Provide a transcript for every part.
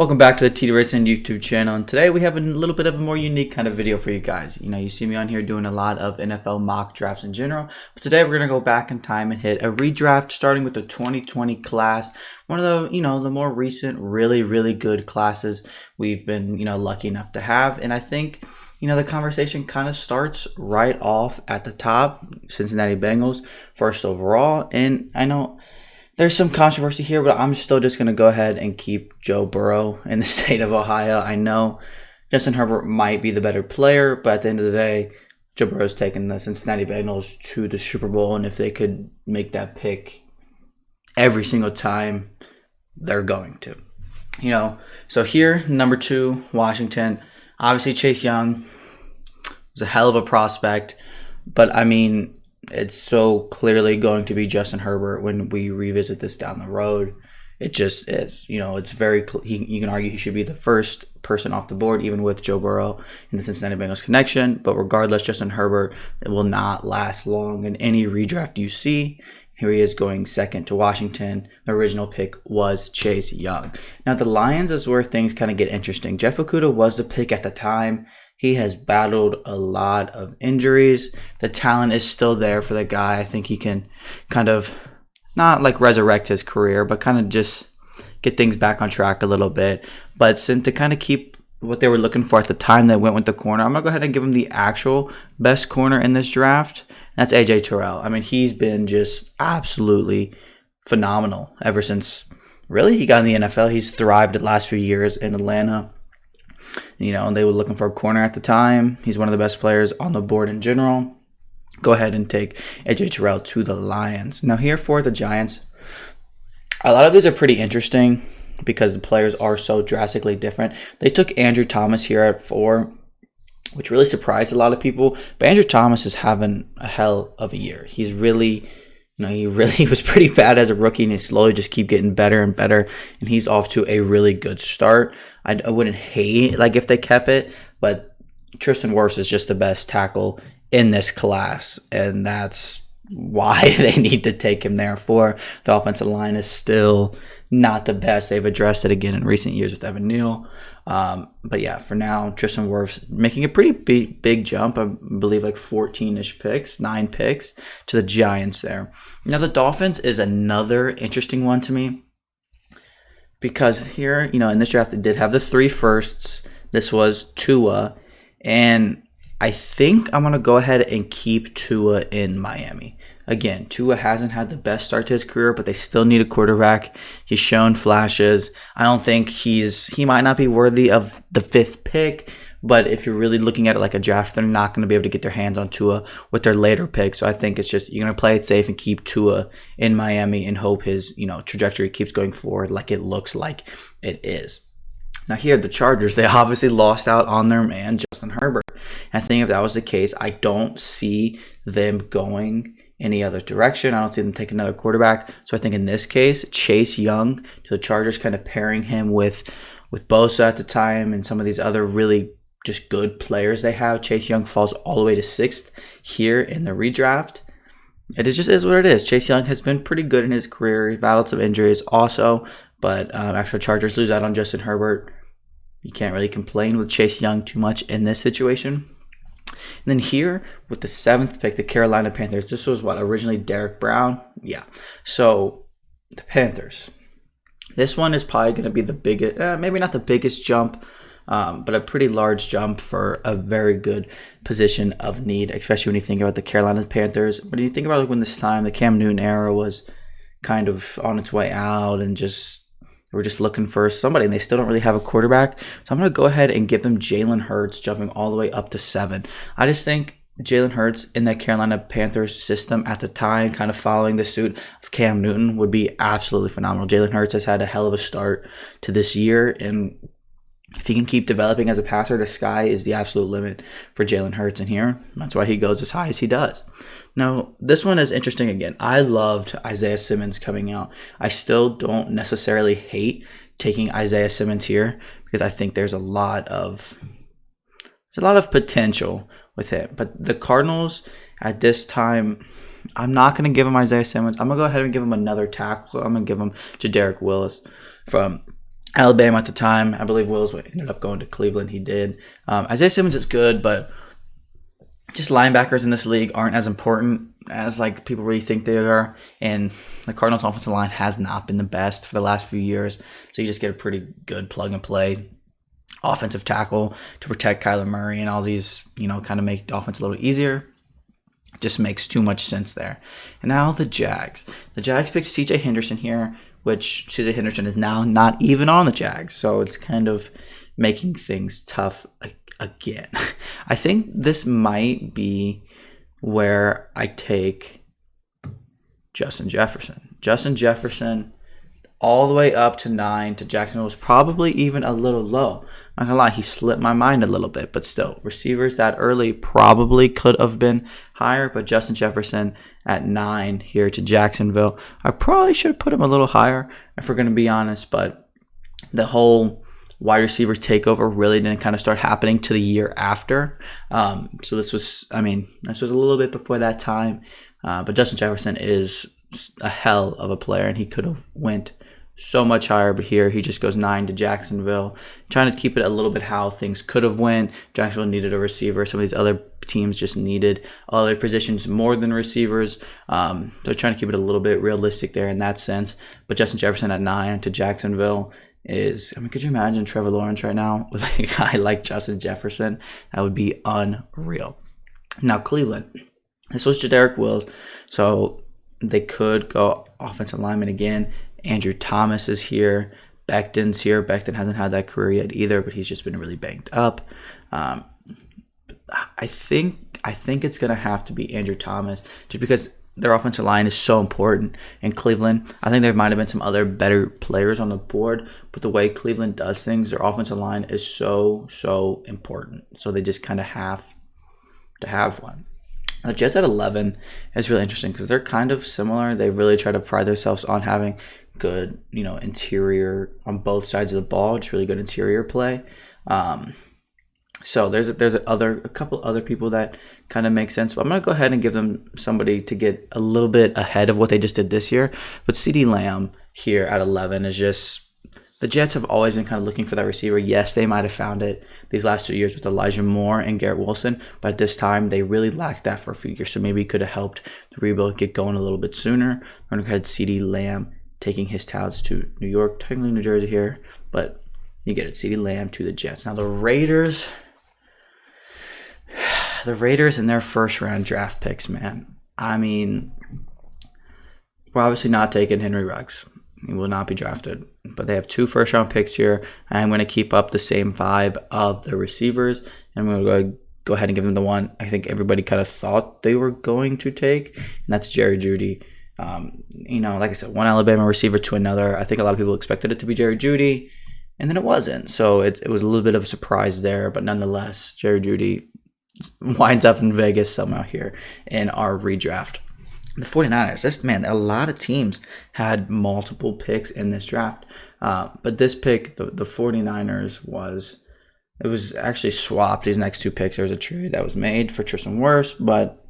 Welcome back to the TWSN YouTube channel, and today we have a little bit of a more unique kind of video for you guys. You see me on here doing a lot of NFL mock drafts in general, but today we're going to go back in time and hit a redraft starting with the 2020 class. One of the, the more recent, really good classes we've been, lucky enough to have. And I think, the conversation kind of starts right off at the top. Cincinnati Bengals, first overall. And I know there's some controversy here, but I'm still just going to go ahead and keep Joe Burrow in the state of Ohio. I know Justin Herbert might be the better player, but at the end of the day, Joe Burrow's taken the Cincinnati Bengals to the Super Bowl, and if they could make that pick every single time, they're going to. So here, number 2, Washington. Obviously, Chase Young was a hell of a prospect, but I mean, it's so clearly going to be Justin Herbert when we revisit this down the road. It just is. It's very. You can argue he should be the first person off the board, even with Joe Burrow in the Cincinnati Bengals connection. But regardless, Justin Herbert, it will not last long in any redraft you see. Here he is going second to Washington. The original pick was Chase Young. Now, the Lions is where things kind of get interesting. Jeff Okudah was the pick at the time. He has battled a lot of injuries. The talent is still there for the guy. I think he can kind of not like resurrect his career, but kind of just get things back on track a little bit. But since to kind of keep what they were looking for at the time they went with the corner, I'm going to go ahead and give him the actual best corner in this draft. That's AJ Terrell. I mean, he's been just absolutely phenomenal ever since really he got in the NFL. He's thrived the last few years in Atlanta. And they were looking for a corner at the time. He's one of the best players on the board in general. Go ahead and take AJ Terrell to the Lions. Now here for the Giants, a lot of these are pretty interesting because the players are so drastically different. They took Andrew Thomas here at 4, which really surprised a lot of people. But Andrew Thomas is having a hell of a year. He's really... he was pretty bad as a rookie, and he slowly just keep getting better and better, and he's off to a really good start. I wouldn't hate if they kept it, but Tristan Wirfs is just the best tackle in this class, and that's why they need to take him there. For the offensive line is still not the best. They've addressed it again in recent years with Evan Neal. But yeah, for now, Tristan Wirfs making a pretty big jump. I believe 14-ish picks, 9 picks to the Giants there. Now the Dolphins is another interesting one to me because here, in this draft, they did have the 3 firsts. This was Tua, and I think I'm going to go ahead and keep Tua in Miami. Again, Tua hasn't had the best start to his career, but they still need a quarterback. He's shown flashes. I don't think he might not be worthy of the 5th pick, but if you're really looking at it like a draft, they're not going to be able to get their hands on Tua with their later pick. So I think it's just you're going to play it safe and keep Tua in Miami and hope his trajectory keeps going forward like it looks like it is. Now here, the Chargers, they obviously lost out on their man, Justin Herbert. And I think if that was the case, I don't see them going any other direction. I don't see them taking another quarterback. So I think in this case, Chase Young to the Chargers, kind of pairing him with Bosa at the time and some of these other really just good players they have. Chase Young falls all the way to 6th here in the redraft. It just is what it is. Chase Young has been pretty good in his career. He battled some injuries also, but after the Chargers lose out on Justin Herbert, you can't really complain with Chase Young too much in this situation. And then here with the 7th pick, the Carolina Panthers. This was originally Derek Brown? Yeah. So the Panthers. This one is probably going to be the biggest, maybe not the biggest jump, but a pretty large jump for a very good position of need, especially when you think about the Carolina Panthers. When you think about when this time, the Cam Newton era was kind of on its way out and we're just looking for somebody, and they still don't really have a quarterback. So I'm going to go ahead and give them Jalen Hurts, jumping all the way up to 7. I just think Jalen Hurts in that Carolina Panthers system at the time, kind of following the suit of Cam Newton, would be absolutely phenomenal. Jalen Hurts has had a hell of a start to this year, and if he can keep developing as a passer, the sky is the absolute limit for Jalen Hurts in here. That's why he goes as high as he does. Now, this one is interesting again. I loved Isaiah Simmons coming out. I still don't necessarily hate taking Isaiah Simmons here because I think there's a lot of potential with him. But the Cardinals at this time, I'm not going to give him Isaiah Simmons. I'm going to go ahead and give him another tackle. I'm going to give him Jedarick Willis from Alabama at the time. I believe Wills ended up going to Cleveland. He did. Isaiah Simmons is good, but just linebackers in this league aren't as important as like people really think they are. And the Cardinals' offensive line has not been the best for the last few years. So you just get a pretty good plug and play offensive tackle to protect Kyler Murray and all these, kind of make the offense a little easier. Just makes too much sense there. And now the Jags. The Jags picked C.J. Henderson here, which C.J. Henderson is now not even on the Jags. So it's kind of making things tough again. I think this might be where I take Justin Jefferson. Justin Jefferson all the way up to 9 to Jacksonville was probably even a little low. I'm not going to lie, he slipped my mind a little bit, but still, receivers that early probably could have been higher, but Justin Jefferson at 9 here to Jacksonville, I probably should have put him a little higher if we're going to be honest, but the whole wide receiver takeover really didn't kind of start happening to the year after. So this was a little bit before that time, but Justin Jefferson is a hell of a player, and he could have went so much higher, but here he just goes 9 to Jacksonville, trying to keep it a little bit how things could have went. Jacksonville needed a receiver. Some of these other teams just needed other positions more than receivers. They're trying to keep it a little bit realistic there in that sense. But Justin Jefferson at 9 to Jacksonville is, could you imagine Trevor Lawrence right now with a guy like Justin Jefferson? That would be unreal. Now Cleveland, this was Jedarick Wills, so they could go offensive lineman again. Andrew Thomas is here. Becton's here. Becton hasn't had that career yet either, but he's just been really banged up. I think it's going to have to be Andrew Thomas just because their offensive line is so important in Cleveland. I think there might have been some other better players on the board, but the way Cleveland does things, their offensive line is so important. So they just kind of have to have one. The Jets at 11 is really interesting because they're kind of similar. They really try to pride themselves on having good, interior on both sides of the ball. Just really good interior play. So there's a couple other people that kind of make sense. But I'm gonna go ahead and give them somebody to get a little bit ahead of what they just did this year. But CeeDee Lamb here at 11 is just. The Jets have always been kind of looking for that receiver. Yes, they might have found it these last 2 years with Elijah Moore and Garrett Wilson, but at this time, they really lacked that for a few years, so maybe it could have helped the rebuild get going a little bit sooner. We're going to have CeeDee Lamb taking his talents to New York, technically New Jersey here, but you get it, CeeDee Lamb to the Jets. Now, the Raiders and their first-round draft picks, man. We're obviously not taking Henry Ruggs. He will not be drafted. But they have 2 first-round picks here. I'm going to keep up the same vibe of the receivers. And I'm going to go ahead and give them the one I think everybody kind of thought they were going to take. And that's Jerry Jeudy. Like I said, one Alabama receiver to another. I think a lot of people expected it to be Jerry Jeudy. And then it wasn't. So it was a little bit of a surprise there. But nonetheless, Jerry Jeudy winds up in Vegas somehow here in our redraft. The 49ers, a lot of teams had multiple picks in this draft. But this pick, the 49ers, was actually swapped these next 2 picks. There was a trade that was made for Tristan Wirfs, but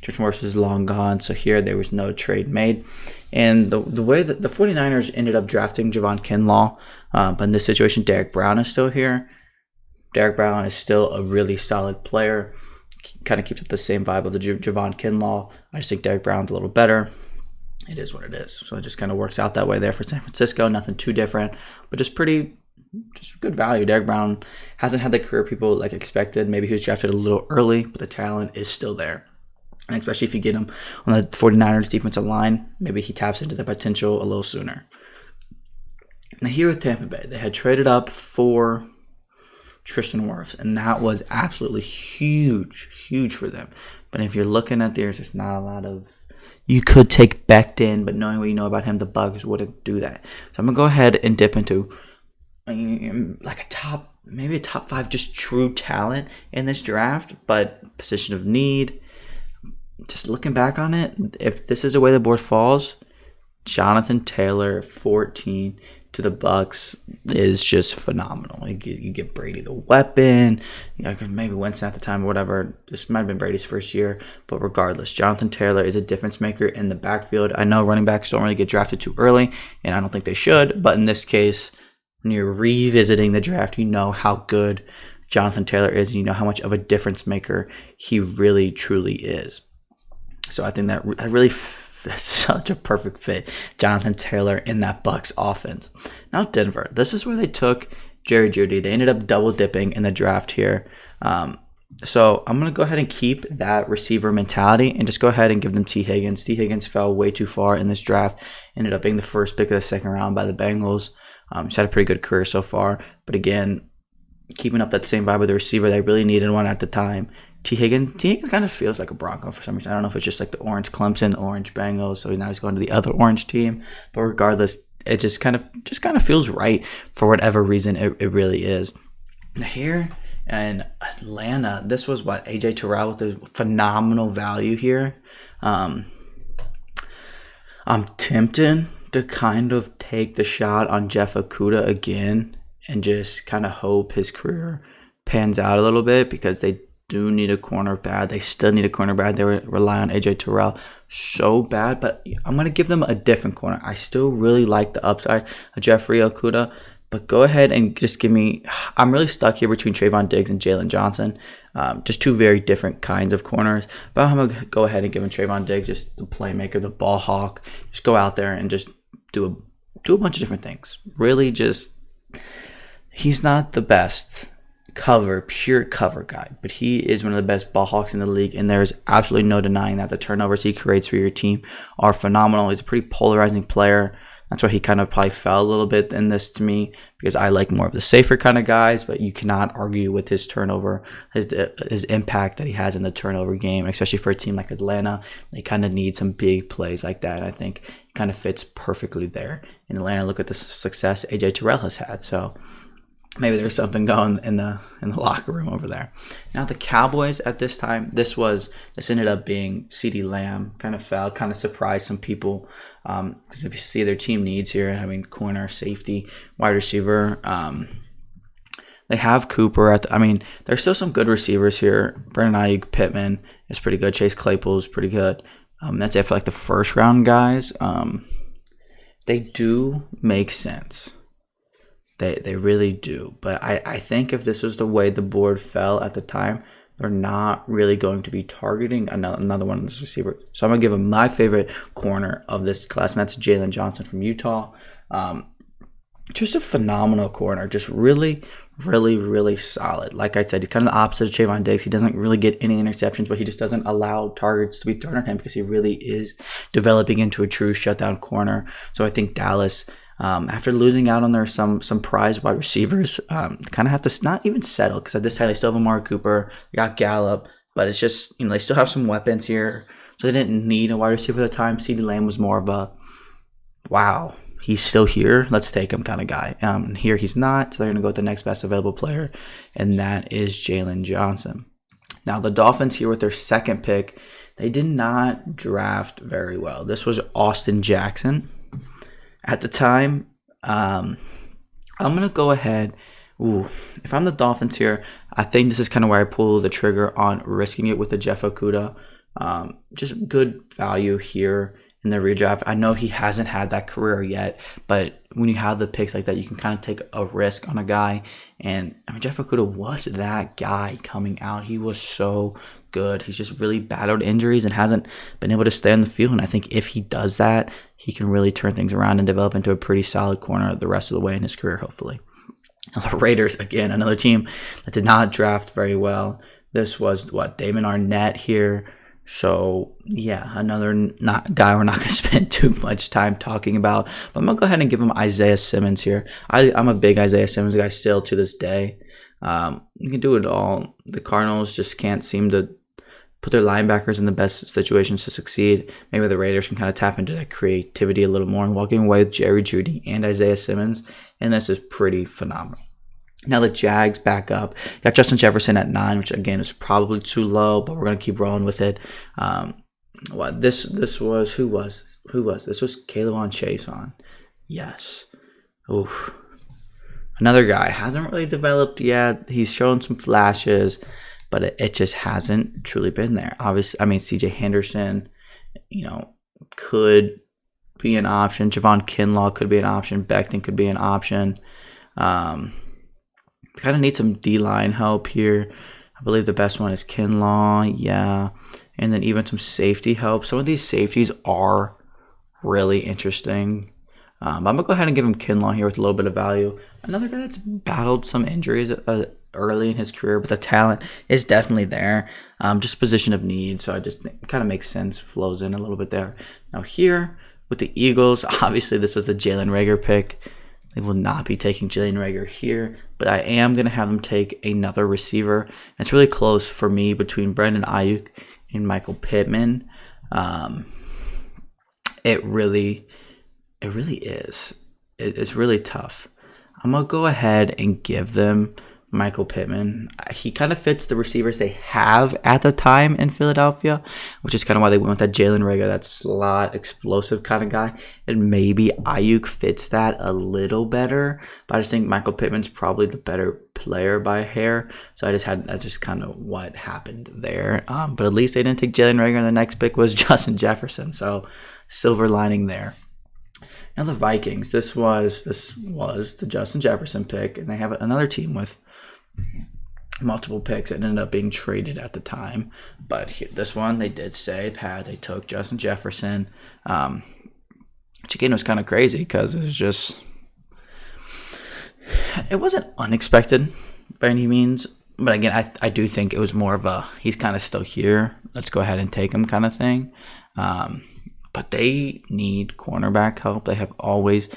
Tristan Wirfs is long gone. So here there was no trade made. And the way that the 49ers ended up drafting Javon Kinlaw, but in this situation, Derek Brown is still here. Derek Brown is still a really solid player. Kind of keeps up the same vibe of the Javon Kinlaw. I just think Derek Brown's a little better. It is what it is. So it just kind of works out that way there for San Francisco. Nothing too different, but just good value. Derek Brown hasn't had the career people expected. Maybe he was drafted a little early, but the talent is still there. And especially if you get him on the 49ers defensive line, maybe he taps into the potential a little sooner. Now here with Tampa Bay, they had traded up for Tristan Wirfs, and that was absolutely huge for them. But if you're looking at theirs, it's not a lot of. You could take Becton, but knowing what you know about him, the Bugs wouldn't do that. So I'm gonna go ahead and dip into a top 5 just true talent in this draft, but position of need. Just looking back on it, if this is the way the board falls, Jonathan Taylor 14 to the Bucks is just phenomenal. You get Brady the weapon, maybe Winston at the time or whatever. This might have been Brady's first year, but regardless, Jonathan Taylor is a difference maker in the backfield. I know running backs don't really get drafted too early, and I don't think they should, but in this case, when you're revisiting the draft, you know how good Jonathan Taylor is, and you know how much of a difference maker he really truly is. So I think that really is such a perfect fit, Jonathan Taylor in that Bucs offense. Now Denver, this is where they took Jerry Jeudy. They ended up double dipping in the draft here. So I'm going to go ahead and keep that receiver mentality and just go ahead and give them T. Higgins. T. Higgins fell way too far in this draft. Ended up being the first pick of the second round by the Bengals. He's had a pretty good career so far. But again, keeping up that same vibe with the receiver, they really needed one at the time. T. Higgins kind of feels like a Bronco for some reason. I don't know if it's just like the orange Clemson, the orange Bengals. So now he's going to the other orange team. But regardless, it just kind of feels right for whatever reason it really is. Now here in Atlanta, this was what AJ Terrell with a phenomenal value here. I'm tempted to kind of take the shot on Jeff Okudah again and just kind of hope his career pans out a little bit, because they do need a corner bad. They still need a corner bad. They rely on AJ Terrell so bad, but I'm going to give them a different corner. I still really like the upside of Jeffrey Okudah, but go ahead and just give me, I'm really stuck here between Trayvon Diggs and Jalen Johnson. Just two very different kinds of corners, but I'm going to go ahead and give him Trayvon Diggs, just the playmaker, the ball hawk. Just go out there and just do a bunch of different things. Really just, he's not the best pure cover guy, but he is one of the best ball hawks in the league, and there's absolutely no denying that. The turnovers he creates for your team are phenomenal. He's a pretty polarizing player. That's why he kind of probably fell a little bit in this to me, because I like more of the safer kind of guys, but you cannot argue with his turnover, his impact that he has in the turnover game, especially for a team like Atlanta. They kind of need some big plays like that. I think it kind of fits perfectly there. In Atlanta, look at the success AJ Terrell has had. So maybe there's something going in the locker room over there. Now the Cowboys at this time, this ended up being CeeDee Lamb. Kind of fell, kind of surprised some people, because if you see their team needs here, I mean, corner, safety, wide receiver. They have Cooper there's still some good receivers here. Brandon Ayuk, Pittman is pretty good. Chase Claypool is pretty good. That's it for like the first round guys. They do make sense. They really do. But I think if this was the way the board fell at the time, they're not really going to be targeting another one of those receivers. So I'm going to give them my favorite corner of this class, and that's Jalen Johnson from Utah. Just a phenomenal corner. Just really, really, really solid. Like I said, he's kind of the opposite of Trayvon Diggs. He doesn't really get any interceptions, but he just doesn't allow targets to be thrown at him, because he really is developing into a true shutdown corner. So I think Dallas, after losing out on their some prized wide receivers, kind of have to not even settle, because at this time they still have Amari Cooper, they got Gallup, but it's just, they still have some weapons here, so they didn't need a wide receiver at the time. CeeDee Lamb was more of a, wow, he's still here, let's take him kind of guy. And here he's not, so they're going to go with the next best available player, and that is Jalen Johnson. Now the Dolphins here with their second pick, they did not draft very well. This was Austin Jackson. At the time, I'm going to go ahead. If I'm the Dolphins here, I think this is kind of where I pull the trigger on risking it with the Jeff Okudah. Just good value here in the redraft. I know he hasn't had that career yet, but when you have the picks like that, you can kind of take a risk on a guy. And Jeff Okudah was that guy coming out. He was so good. He's just really battled injuries and hasn't been able to stay on the field. And I think if he does that, he can really turn things around and develop into a pretty solid corner the rest of the way in his career, hopefully. Now, the Raiders, again, another team that did not draft very well. This was Damon Arnett here. So yeah, another guy we're not going to spend too much time talking about. But I'm going to go ahead and give him Isaiah Simmons here. I'm a big Isaiah Simmons guy still to this day. You can do it all. The Cardinals just can't seem to put their linebackers in the best situations to succeed. Maybe the Raiders can kind of tap into that creativity a little more, and walking away with Jerry Jeudy and Isaiah Simmons, and this is pretty phenomenal. Now the Jags back up. Got Justin Jefferson at 9, which again is probably too low, but we're gonna keep rolling with it. This was who was this was K'Lavon Chaisson. Yes. Oof. Another guy hasn't really developed yet. He's shown some flashes, but it just hasn't truly been there. Obviously, CJ Henderson, could be an option. Javon Kinlaw could be an option. Becton could be an option. Kind of need some D-line help here. I believe the best one is Kinlaw, yeah. And then even some safety help. Some of these safeties are really interesting. I'm going to go ahead and give him Kinlaw here with a little bit of value. Another guy that's battled some injuries early in his career, but the talent is definitely there. Just position of need, so I just think it kind of makes sense, flows in a little bit there. Now here with the Eagles, obviously this was the Jalen Reagor pick. They will not be taking Jalen Reagor here, but I am going to have them take another receiver. It's really close for me between Brandon Ayuk and Michael Pittman. It really is. It's really tough. I'm going to go ahead and give them Michael Pittman. He kind of fits the receivers they have at the time in Philadelphia, which is kind of why they went with that Jalen Reagor, that slot, explosive kind of guy. And maybe Ayuk fits that a little better, but I just think Michael Pittman's probably the better player by a hair. So that's just kind of what happened there. But at least they didn't take Jalen Reagor, and the next pick was Justin Jefferson. So silver lining there. Now the Vikings, this was the Justin Jefferson pick, and they have another team with multiple picks that ended up being traded at the time. But this one, they did stay pat. They took Justin Jefferson, which again was kind of crazy because it wasn't unexpected by any means. But again, I do think it was more of a, he's kind of still here, let's go ahead and take him kind of thing. But they need cornerback help. They have always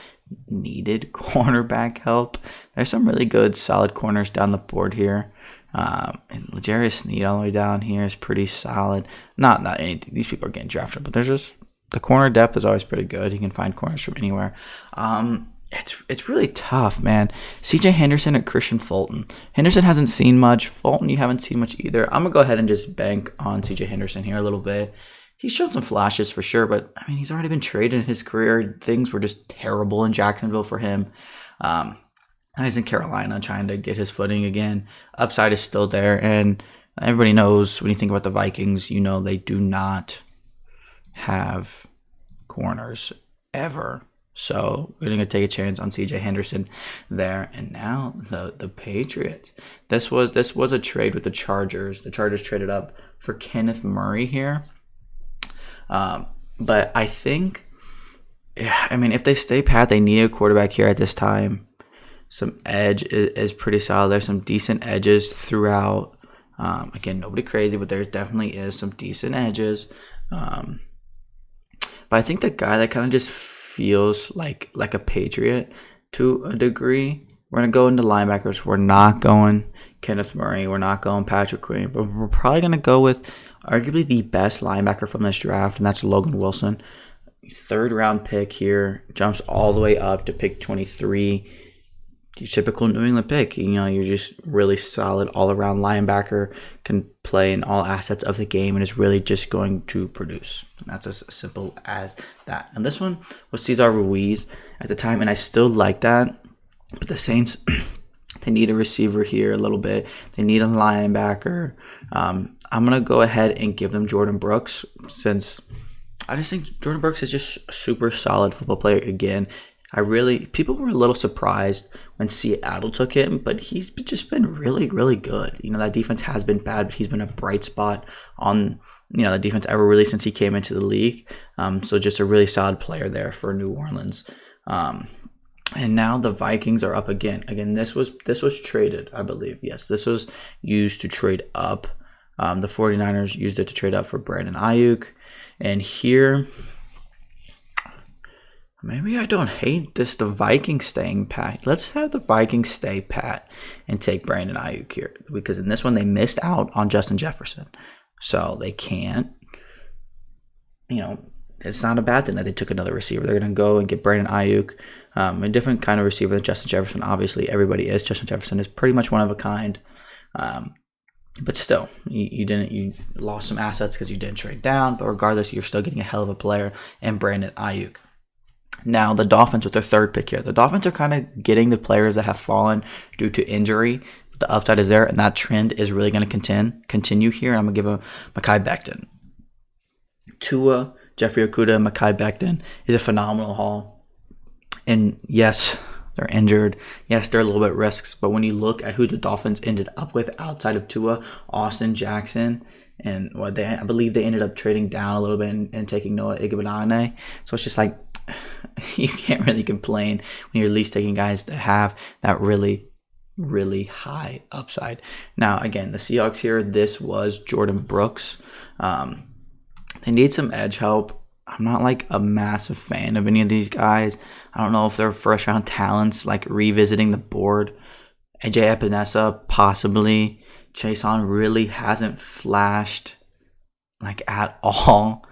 needed cornerback help. There's some really good, solid corners down the board here. And L'Jarius Sneed all the way down here is pretty solid. Not anything. These people are getting drafted, but there's just the corner depth is always pretty good. You can find corners from anywhere. It's really tough, man. CJ Henderson and Christian Fulton. Henderson hasn't seen much. Fulton, you haven't seen much either. I'm gonna go ahead and just bank on CJ Henderson here a little bit. He's shown some flashes for sure, but I mean, he's already been traded in his career. Things were just terrible in Jacksonville for him. He's in Carolina trying to get his footing again. Upside is still there, and everybody knows when you think about the Vikings, you know they do not have corners ever. So we're going to take a chance on CJ Henderson there. And now the Patriots. This was a trade with the Chargers. The Chargers traded up for Kenneth Murray here. But I think, if they stay pat, they need a quarterback here at this time. Some edge is pretty solid. There's some decent edges throughout. Again, nobody crazy, but there definitely is some decent edges. But I think the guy that kind of just feels like a Patriot to a degree, we're going to go into linebackers. We're not going Kenneth Murray. We're not going Patrick Queen. But we're probably going to go with arguably the best linebacker from this draft, and that's Logan Wilson. 3rd round pick here. Jumps all the way up to pick 23. Your typical New England pick. You're just really solid all-around linebacker, can play in all assets of the game, and is really just going to produce. And that's as simple as that. And this one was Cesar Ruiz at the time, and I still like that. But the Saints, they need a receiver here a little bit. They need a linebacker. I'm going to go ahead and give them Jordan Brooks, since I just think Jordan Brooks is just a super solid football player again. People were a little surprised when Seattle took him, but he's just been really, really good. That defense has been bad, but he's been a bright spot on, the defense ever really since he came into the league. So just a really solid player there for New Orleans. And now the Vikings are up again. Again, this was traded, I believe. Yes, this was used to trade up. The 49ers used it to trade up for Brandon Ayuk. And here, maybe I don't hate this, the Vikings staying pat. Let's have the Vikings stay pat and take Brandon Ayuk here. Because in this one, they missed out on Justin Jefferson. So they can't, it's not a bad thing that they took another receiver. They're going to go and get Brandon Ayuk, a different kind of receiver than Justin Jefferson. Obviously, everybody is. Justin Jefferson is pretty much one of a kind. But still, you lost some assets because you didn't trade down. But regardless, you're still getting a hell of a player in Brandon Ayuk. Now, the Dolphins with their 3rd pick here. The Dolphins are kind of getting the players that have fallen due to injury. The upside is there, and that trend is really going to continue here. I'm going to give a Mekhi Becton. Tua, Jeffrey Okudah, Mekhi Becton is a phenomenal haul. And yes, They're injured. Yes, they're a little bit risks, but when you look at who the Dolphins ended up with outside of Tua, Austin Jackson, and I believe they ended up trading down a little bit and taking Noah Iguodala. So it's just like you can't really complain when you're at least taking guys that have that really, really high upside. Now, again, the Seahawks here, this was Jordan Brooks. They need some edge help. I'm not like a massive fan of any of these guys. I don't know if they're first round talents, like revisiting the board. AJ Epinesa, possibly. Chason really hasn't flashed like at all.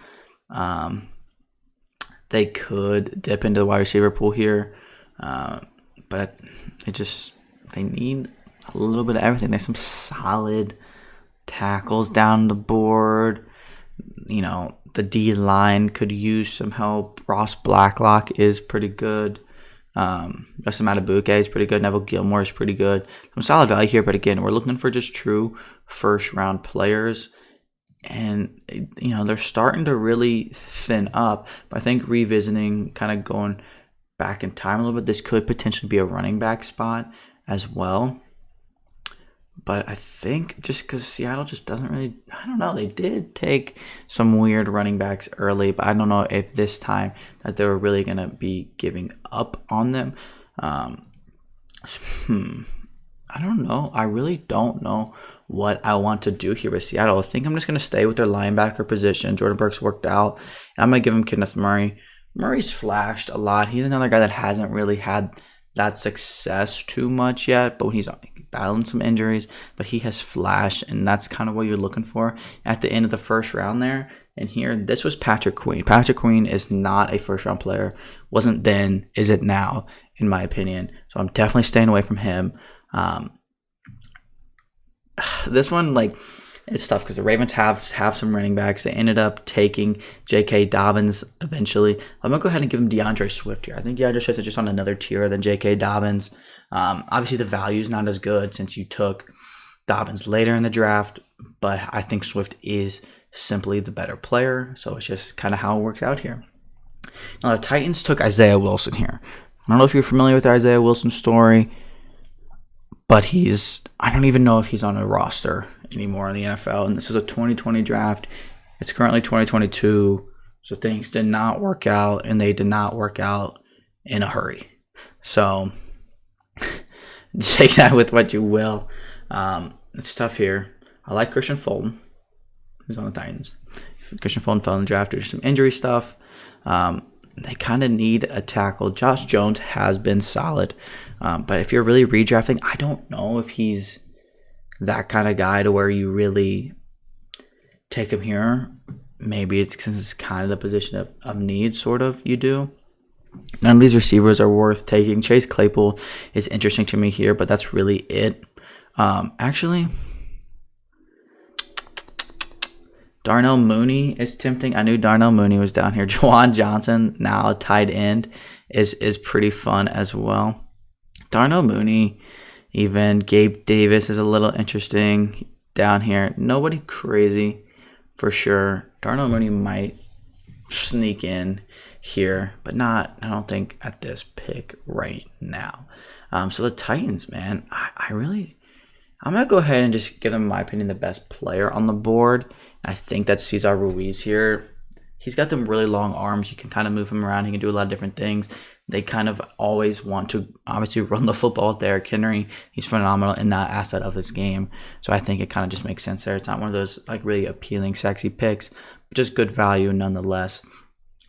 They could dip into the wide receiver pool here, but they need a little bit of everything. There's some solid tackles down the board. You know, the D line could use some help. Ross Blacklock is pretty good. Justin Matabuke is pretty good. Neville Gilmore is pretty good. Some solid value here, but again, we're looking for just true first round players. And, you know, they're starting to really thin up. But I think revisiting, kind of going back in time a little bit, this could potentially be a running back spot as well. But I think just because Seattle just doesn't really, I don't know, they did take some weird running backs early, but I don't know if this time that they were really going to be giving up on them. I don't know. I really don't know what I want to do here with Seattle. I think I'm just going to stay with their linebacker position. Jordan Brooks worked out. And I'm going to give him Kenneth Murray. Murray's flashed a lot. He's another guy that hasn't really had that success too much yet, but when he's battling some injuries, but he has flashed, and that's kind of what you're looking for at the end of the first round there. And here, this was Patrick Queen. Patrick Queen is not a first-round player. Wasn't then, is it now, in my opinion. So I'm definitely staying away from him. This one, like, it's tough because the Ravens have some running backs. They ended up taking J.K. Dobbins eventually. I'm going to go ahead and give him DeAndre Swift here. I think DeAndre Swift is just on another tier than J.K. Dobbins. Obviously, the value is not as good since you took Dobbins later in the draft, but I think Swift is simply the better player. So it's just kind of how it works out here. Now, the Titans took Isaiah Wilson here. I don't know if you're familiar with the Isaiah Wilson story, but I don't even know if he's on a roster anymore in the NFL. And this is a 2020 draft. It's currently 2022. So things did not work out, and they did not work out in a hurry. So take that with what you will. It's tough here. I like Christian Fulton, who's on the Titans. Christian Fulton fell in the draft due to some injury stuff. They kind of need a tackle. Josh Jones has been solid. But if you're really redrafting, I don't know if he's that kind of guy to where you really take him here. Maybe it's because it's kind of the position of need, sort of, you do. None of these receivers are worth taking. Chase Claypool is interesting to me here, but that's really it. Actually, Darnell Mooney is tempting. I knew Darnell Mooney was down here. Juwan Johnson, now a tight end, is pretty fun as well. Darnell Mooney, even Gabe Davis is a little interesting down here. Nobody crazy for sure. Darnell Mooney might sneak in here, but not, I don't think, at this pick right now. So the Titans, man, I'm going to go ahead and just give them, in my opinion, the best player on the board. I think that's Cesar Ruiz here. He's got them really long arms. You can kind of move him around. He can do a lot of different things. They kind of always want to obviously run the football with Derrick Henry. He's phenomenal in that asset of his game. So I think it kind of just makes sense there. It's not one of those like really appealing, sexy picks, but just good value nonetheless.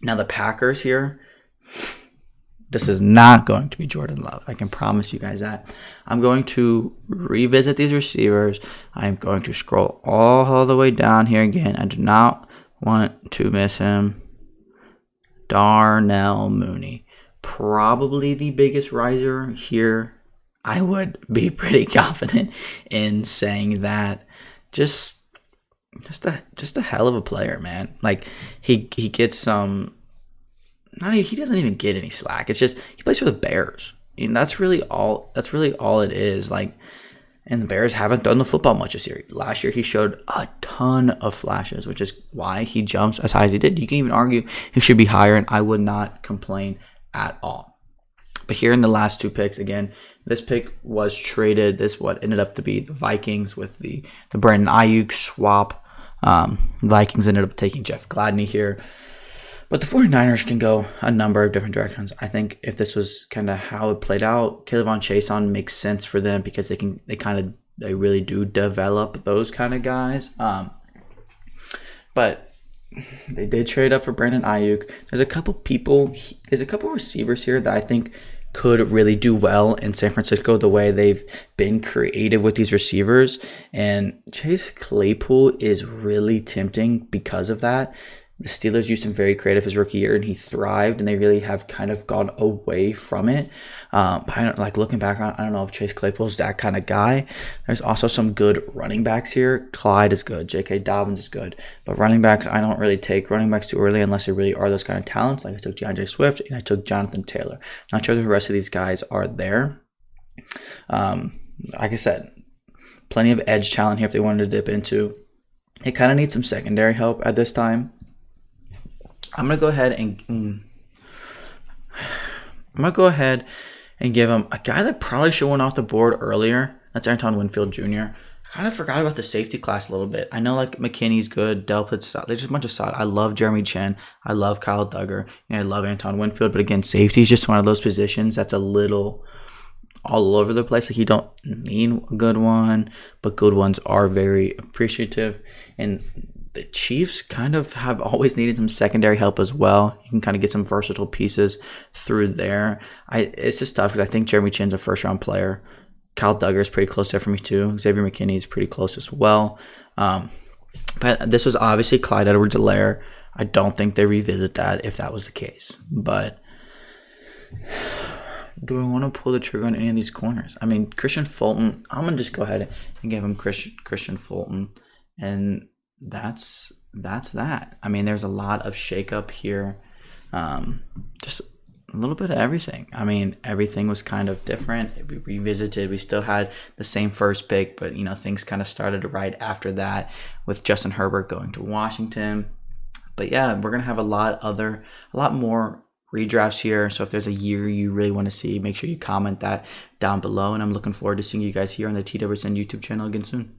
Now the Packers here, this is not going to be Jordan Love. I can promise you guys that. I'm going to revisit these receivers. I'm going to scroll all the way down here again. I do not want to miss him. Darnell Mooney. Probably the biggest riser here. I would be pretty confident in saying that. Just a hell of a player, man. Like he gets some. He doesn't even get any slack. It's just he plays for the Bears. And that's really all it is. Like, and the Bears haven't done the football much this year. Last year he showed a ton of flashes, which is why he jumps as high as he did. You can even argue he should be higher, and I would not complain at all. But here in the last 2 picks, again, this pick was traded. This what ended up to be the Vikings with the Brandon Ayuk swap. Vikings ended up taking Jeff Gladney here. But the 49ers can go a number of different directions. I think if this was kind of how it played out, Kayvon Chason makes sense for them because they really do develop those kind of guys. But they did trade up for Brandon Ayuk. There's a couple receivers here that I think could really do well in San Francisco the way they've been creative with these receivers. And Chase Claypool is really tempting because of that. The Steelers used him very creative his rookie year, and he thrived, and they really have kind of gone away from it. But I don't, like looking back on, I don't know if Chase Claypool's that kind of guy. There's also some good running backs here. Clyde is good. J.K. Dobbins is good. But running backs, I don't really take running backs too early unless they really are those kind of talents. Like I took DeAndre Swift, and I took Jonathan Taylor. Not sure the rest of these guys are there. Like I said, plenty of edge talent here if they wanted to dip into. They kind of need some secondary help at this time. I'm gonna go ahead and give him a guy that probably should have went off the board earlier. That's Antoine Winfield Jr. Kind of forgot about the safety class a little bit. I know like McKinney's good, Delpit's solid. There's just a bunch of solid. I love Jeremy Chin. I love Kyle Duggar. And I love Antoine Winfield. But again, safety is just one of those positions that's a little all over the place. Like you don't need a good one, but good ones are very appreciative. And the Chiefs kind of have always needed some secondary help as well. You can kind of get some versatile pieces through there. It's just tough because I think Jeremy Chin's a first-round player. Kyle Duggar is pretty close there for me too. Xavier McKinney is pretty close as well. But this was obviously Clyde Edwards-Helaire. I don't think they revisit that if that was the case. But do I want to pull the trigger on any of these corners? I mean, Christian Fulton, I'm going to just go ahead and give him Christian Fulton. And that's that. I mean, there's a lot of shakeup here. Just a little bit of everything. I mean, everything was kind of different. We revisited. We still had the same first pick, but things kind of started right after that with Justin Herbert going to Washington. But yeah, we're gonna have a lot more redrafts here. So if there's a year you really want to see, make sure you comment that down below. And I'm looking forward to seeing you guys here on the TWSN YouTube channel again soon.